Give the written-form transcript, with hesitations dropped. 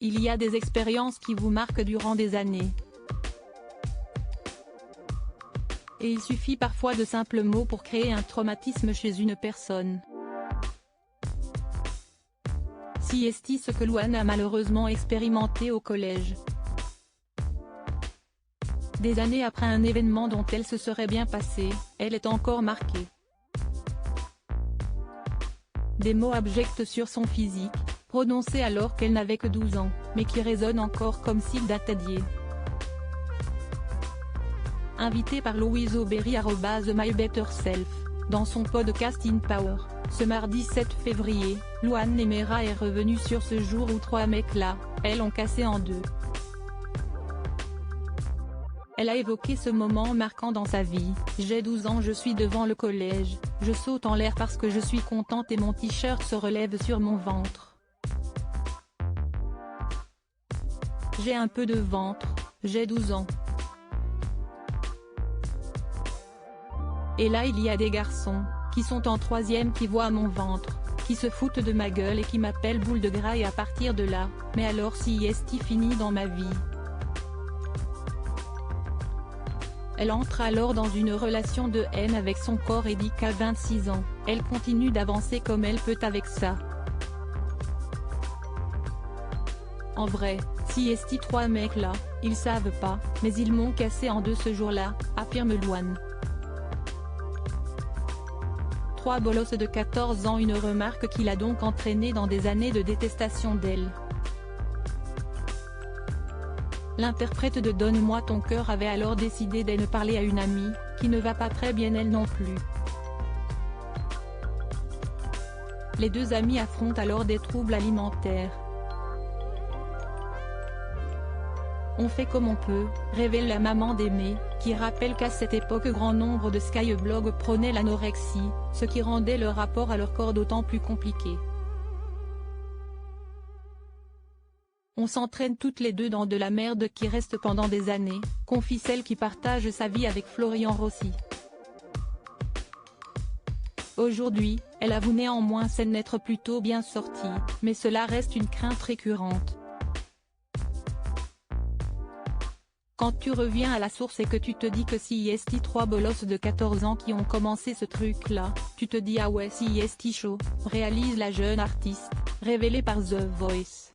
Il y a des expériences qui vous marquent durant des années. Et il suffit parfois de simples mots pour créer un traumatisme chez une personne. Si est ce que Louane a malheureusement expérimenté au collège. Des années après un événement dont elle se serait bien passée, elle est encore marquée. Des mots abjects sur son physique, prononcés alors qu'elle n'avait que 12 ans, mais qui résonnent encore comme s'ils dataient d'hier. Invitée par Louise Aubéry @MyBetterSelf, dans son podcast In Power, ce mardi 7 février, Louane Nemera est revenue sur ce jour où 3 mecs là, elles ont cassé en deux. Elle a évoqué ce moment marquant dans sa vie. J'ai 12 ans, je suis devant le collège, je saute en l'air parce que je suis contente et mon t-shirt se relève sur mon ventre. J'ai un peu de ventre, j'ai 12 ans. Et là il y a des garçons, qui sont en troisième qui voient mon ventre, qui se foutent de ma gueule et qui m'appellent boule de gras et à partir de là, mais alors si est fini dans ma vie. Elle entre alors dans une relation de haine avec son corps et dit qu'à 26 ans, elle continue d'avancer comme elle peut avec ça. En vrai, si est 3 mecs là, ils savent pas, mais ils m'ont cassé en deux ce jour-là, affirme Louane. 3 bolosses de 14 ans, une remarque qui l'a donc entraînée dans des années de détestation d'elle. L'interprète de Donne-moi ton cœur avait alors décidé de ne parler à une amie, qui ne va pas très bien elle non plus. Les deux amies affrontent alors des troubles alimentaires. On fait comme on peut, révèle la maman d'Aimé, qui rappelle qu'à cette époque grand nombre de skyblogs prônaient l'anorexie, ce qui rendait le rapport à leur corps d'autant plus compliqué. On s'entraîne toutes les deux dans de la merde qui reste pendant des années, confie celle qui partage sa vie avec Florian Rossi. Aujourd'hui, elle avoue néanmoins s'en être plutôt bien sortie, mais cela reste une crainte récurrente. Quand tu reviens à la source et que tu te dis que si est 3 bolosses de 14 ans qui ont commencé ce truc-là, tu te dis ah ouais si est chaud, réalise la jeune artiste, révélée par The Voice.